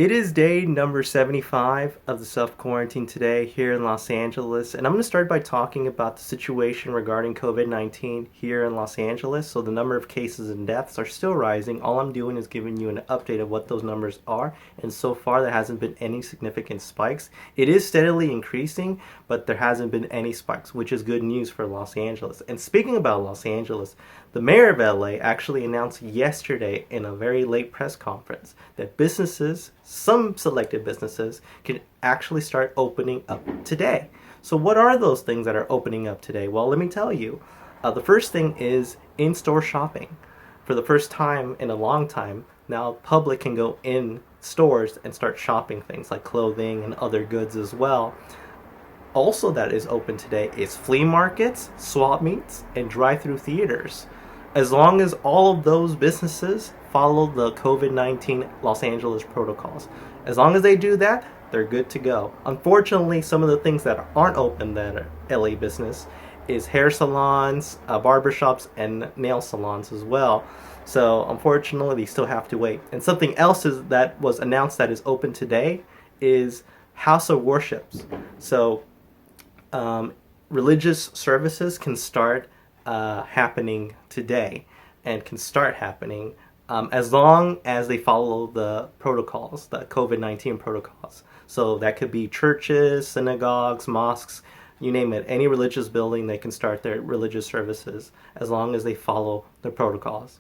It is day number 75 of the self-quarantine today here in Los Angeles, and I'm going to start by talking about the situation regarding COVID-19 here in Los Angeles. So the number of cases and deaths are still rising. All I'm doing is giving you an update of what those numbers are, and so far there hasn't been any significant spikes. It is steadily increasing, but there hasn't been any spikes, which is good news for Los Angeles. And speaking about Los Angeles, the mayor of LA actually announced yesterday in a very late press conference that businesses, some selected businesses, can actually start opening up today. So what are those things that are opening up today? Well, let me tell you. The first thing is in-store shopping. For the first time in a long time, now public can go in stores and start shopping things like clothing and other goods as well. Also that is open today is flea markets, swap meets, and drive-through theaters. As long as all of those businesses follow the COVID-19 Los Angeles protocols. As long as they do that, they're good to go. Unfortunately, some of the things that aren't open that are LA business is hair salons, barbershops, and nail salons as well. So unfortunately, they still have to wait. And something else that was announced that is open today is house of worships. So religious services can start happening today and can start happening as long as they follow the protocols, the COVID-19 protocols. So that could be churches, synagogues, mosques, you name it. Any religious building, they can start their religious services as long as they follow the protocols.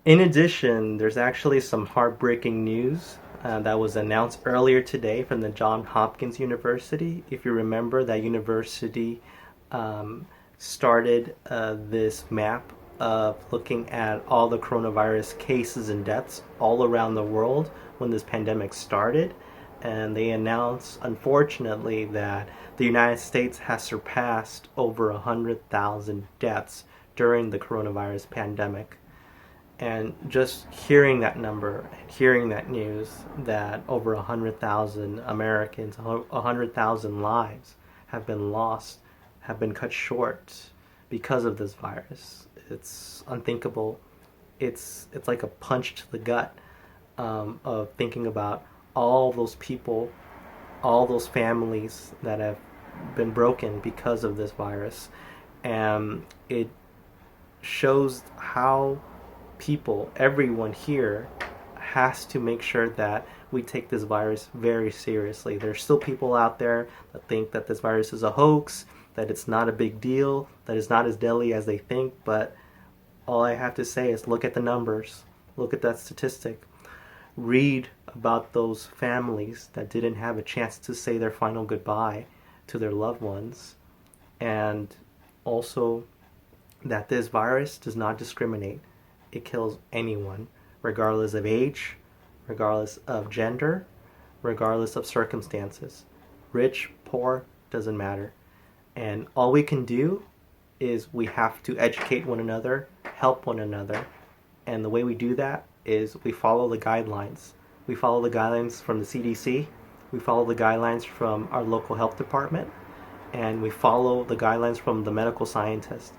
In addition, there's actually some heartbreaking news that was announced earlier today from the Johns Hopkins University. If you remember, that university started this map of looking at all the coronavirus cases and deaths all around the world when this pandemic started. And they announced, unfortunately, that the United States has surpassed over 100,000 deaths during the coronavirus pandemic. And just hearing that number, hearing that news, that over 100,000 Americans, 100,000 lives have been lost, have been cut short because of this virus. It's unthinkable. It's like a punch to the gut of thinking about all those people, all those families that have been broken because of this virus. And it shows how people, everyone here, has to make sure that we take this virus very seriously. There's still people out there that think that this virus is a hoax, that it's not a big deal, that it's not as deadly as they think, but all I have to say is look at the numbers, look at that statistic, read about those families that didn't have a chance to say their final goodbye to their loved ones, and also that this virus does not discriminate. It kills anyone, regardless of age, regardless of gender, regardless of circumstances. Rich, poor, doesn't matter. And all we can do is we have to educate one another, help one another. And the way we do that is we follow the guidelines. We follow the guidelines from the CDC. We follow the guidelines from our local health department. And we follow the guidelines from the medical scientists.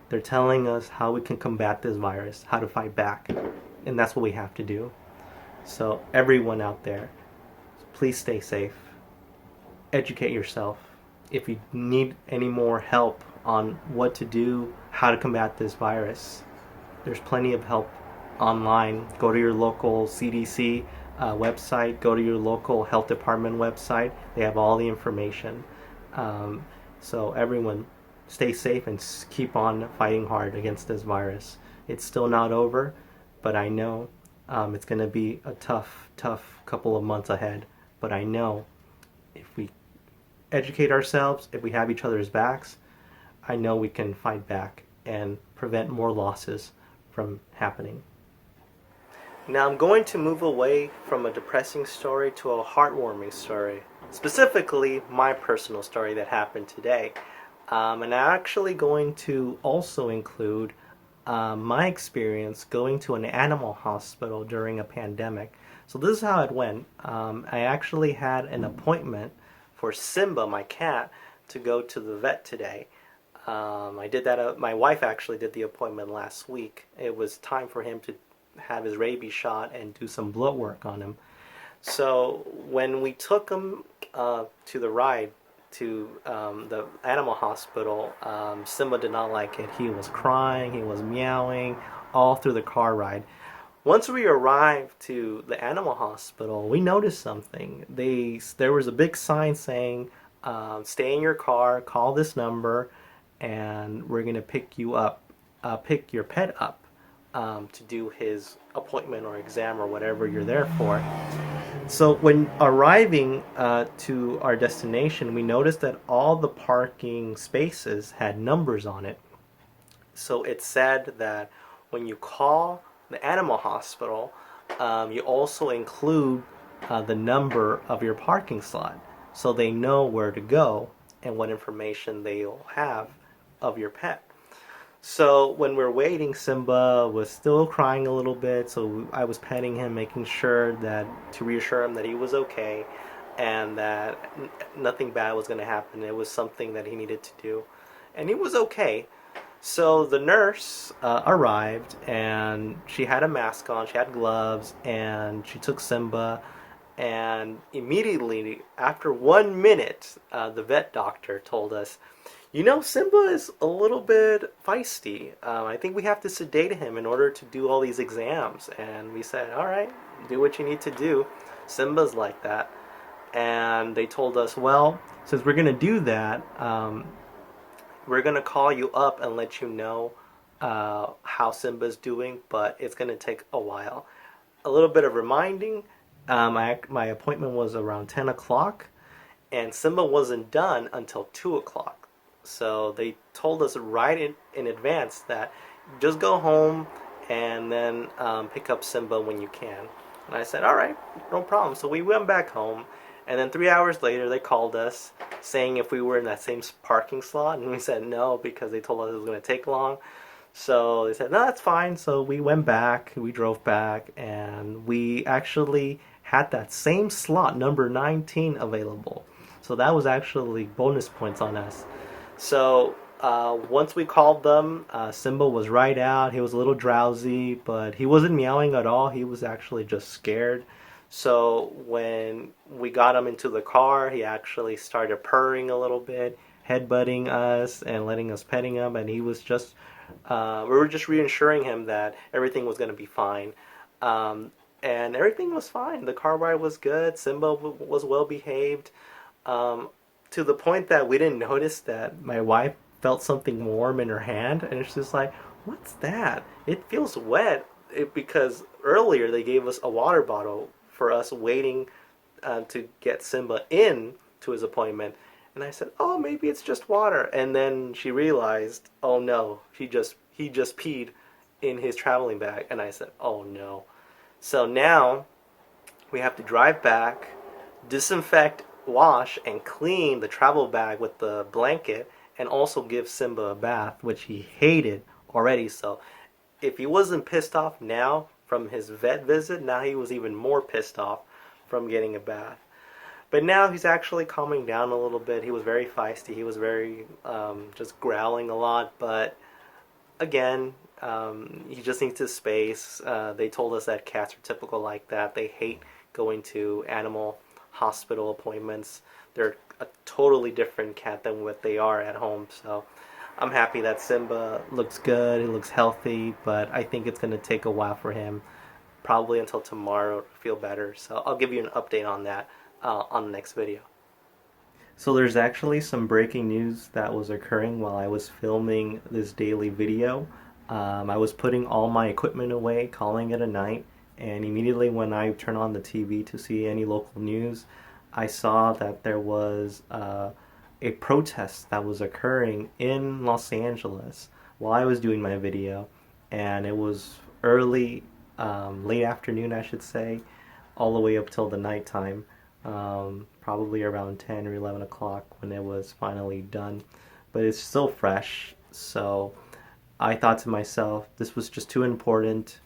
They're telling us how we can combat this virus, how to fight back. And that's what we have to do. So everyone out there, please stay safe. Educate yourself. If you need any more help on what to do, how to combat this virus, there's plenty of help online. Go to your local CDC website. Go to your local health department website. They have all the information. So everyone, stay safe and keep on fighting hard against this virus. It's still not over, but I know it's going to be a tough couple of months ahead. But I know if we educate ourselves, if we have each other's backs, I know we can fight back and prevent more losses from happening. Now I'm going to move away from a depressing story to a heartwarming story. Specifically, my personal story that happened today. And I'm actually going to also include my experience going to an animal hospital during a pandemic. So this is how it went. I actually had an appointment for Simba, my cat, to go to the vet today. I did that. My wife actually did the appointment last week. It was time for him to have his rabies shot and do some blood work on him. So when we took him to the ride to the animal hospital, Simba did not like it. He was crying, he was meowing all through the car ride. Once we arrived to the animal hospital, we noticed something. There was a big sign saying, "Stay in your car, call this number, and we're gonna pick you up, pick your pet up to do his appointment or exam or whatever you're there for." So when arriving to our destination, we noticed that all the parking spaces had numbers on it. So it said that when you call the animal hospital, you also include the number of your parking slot, so they know where to go and what information they'll have of your pet. So when we're waiting, Simba was still crying a little bit, so I was petting him, making sure that to reassure him that he was okay and that nothing bad was going to happen. It was something that he needed to do, and he was okay. So the nurse arrived, and she had a mask on, she had gloves, and she took Simba. And immediately, after 1 minute, the vet doctor told us, "You know, Simba is a little bit feisty. I think we have to sedate him in order to do all these exams." And we said, "All right, do what you need to do. Simba's like that." And they told us, "Well, since we're going to do that, we're going to call you up and let you know how Simba's doing, but it's going to take a while." A little bit of reminding, my appointment was around 10 o'clock, and Simba wasn't done until 2 o'clock. So they told us right in advance that just go home and then pick up Simba when you can. And I said, all right, no problem. So we went back home, and then 3 hours later they called us saying if we were in that same parking slot, and we said no because they told us it was going to take long. So they said, no, that's fine. So we went back, we drove back, and we actually had that same slot, number 19, available. So that was actually bonus points on us. So once we called them, Simba was right out. He was a little drowsy, but he wasn't meowing at all. He was actually just scared. So when we got him into the car, he actually started purring a little bit, headbutting us and letting us petting him, and he was just we were just reassuring him that everything was going to be fine. And everything was fine. The car ride was good. Simba was well behaved. To the point that we didn't notice that my wife felt something warm in her hand, and it's just like, what's that? It feels wet. Because earlier they gave us a water bottle for us waiting to get Simba in to his appointment. And I said, oh, maybe it's just water. And then she realized, oh no, he just peed in his traveling bag. And I said, oh no. So now we have to drive back, disinfect, wash, and clean the travel bag with the blanket, and also give Simba a bath, which he hated already. So if he wasn't pissed off now from his vet visit, now he was even more pissed off from getting a bath. But now he's actually calming down a little bit. He was very feisty. He was very just growling a lot. But again, he just needs his space. They told us that cats are typical like that. They hate going to animal hospital appointments. They're a totally different cat than what they are at home. So I'm happy that Simba looks good. He looks healthy. But I think it's going to take a while for him. Probably until tomorrow to feel better. So I'll give you an update on that on the next video. So there's actually some breaking news that was occurring while I was filming this daily video. I was putting all my equipment away, calling it a night, and immediately when I turned on the TV to see any local news, I saw that there was a protest that was occurring in Los Angeles while I was doing my video, and it was early, late afternoon I should say, all the way up till the nighttime. Probably around 10 or 11 o'clock when it was finally done. But it's still fresh, so I thought to myself, this was just too important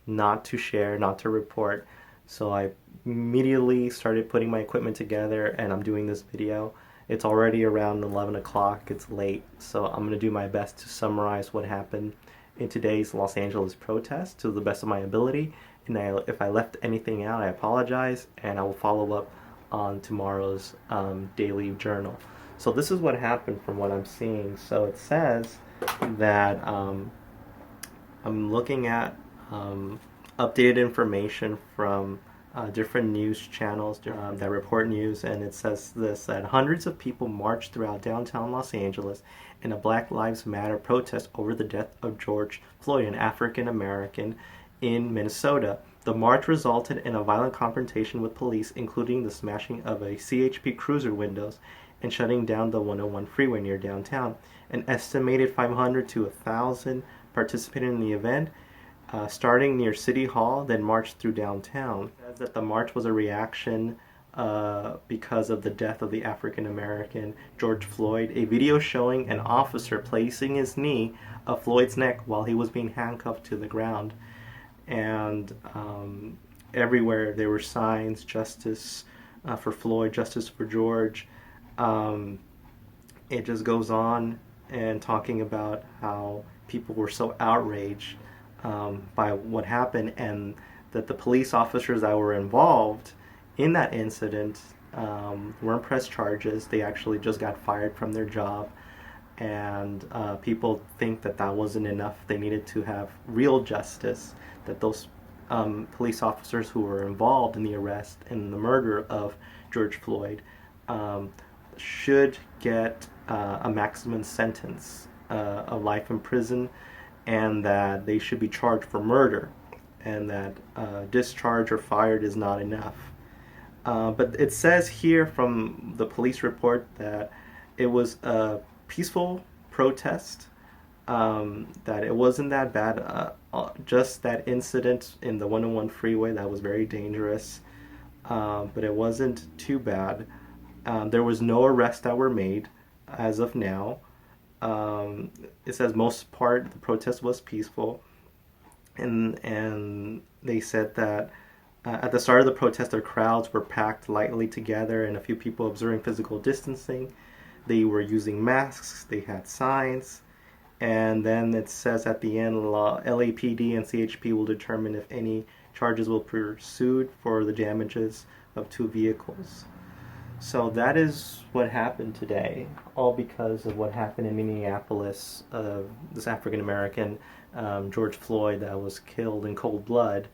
not to share, not to report. So I immediately started putting my equipment together, and I'm doing this video. It's already around 11 o'clock, it's late, so I'm going to do my best to summarize what happened in today's Los Angeles protest to the best of my ability, And if I left anything out, I apologize, and I will follow up on tomorrow's daily journal. So this is what happened from what I'm seeing. So it says that I'm looking at updated information from different news channels that report news, and it says this, that hundreds of people marched throughout downtown Los Angeles in a Black Lives Matter protest over the death of George Floyd, an African American in Minnesota. The march resulted in a violent confrontation with police, including the smashing of a CHP cruiser windows and shutting down the 101 freeway near downtown. An estimated 500 to 1,000 participated in the event, starting near City Hall, then marched through downtown. It says that the march was a reaction because of the death of the African American George Floyd. A video showing an officer placing his knee of Floyd's neck while he was being handcuffed to the ground. And everywhere there were signs, justice for Floyd, justice for George. It just goes on and talking about how people were so outraged by what happened, and that the police officers that were involved in that incident weren't pressed charges. They actually just got fired from their job, and people think that that wasn't enough. They needed to have real justice, that those police officers who were involved in the arrest and the murder of George Floyd should get a maximum sentence of life in prison, and that they should be charged for murder, and that discharge or fired is not enough. But it says here from the police report that it was a peaceful protest, that it wasn't that bad, just that incident in the 101 freeway that was very dangerous, but it wasn't too bad. There was no arrests that were made as of now. It says most part the protest was peaceful, and they said that at the start of the protest, the crowds were packed lightly together, and a few people observing physical distancing. They were using masks. They had signs, and then it says at the end, LAPD and CHP will determine if any charges will be pursued for the damages of 2 vehicles. So that is what happened today, all because of what happened in Minneapolis, this African American George Floyd that was killed in cold blood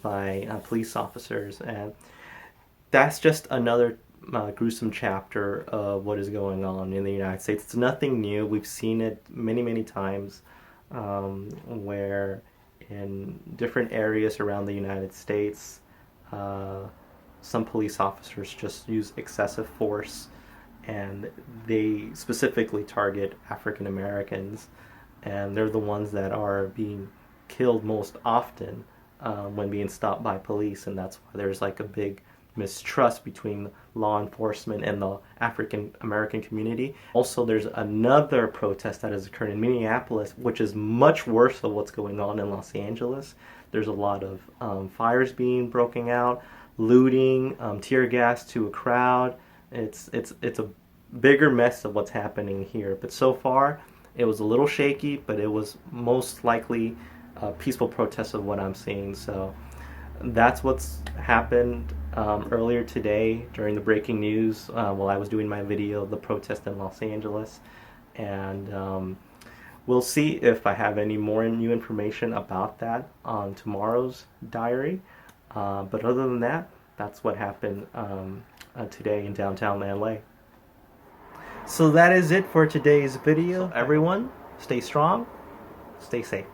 by police officers. And that's just another gruesome chapter of what is going on in the United States. It's nothing new. We've seen it many, many times, where in different areas around the United States, some police officers just use excessive force, and they specifically target African Americans, and they're the ones that are being killed most often when being stopped by police, and that's why there's like a big mistrust between law enforcement and the African American community. Also, there's another protest that has occurred in Minneapolis, which is much worse than what's going on in Los Angeles. There's a lot of fires being broken out, looting, tear gas to a crowd. It's a bigger mess of what's happening here. But so far, it was a little shaky, but it was most likely a peaceful protest of what I'm seeing. So that's what's happened earlier today during the breaking news while I was doing my video of the protest in Los Angeles. And we'll see if I have any more new information about that on tomorrow's diary. But other than that, that's what happened today in downtown LA. So that is it for today's video. Everyone, stay strong, stay safe.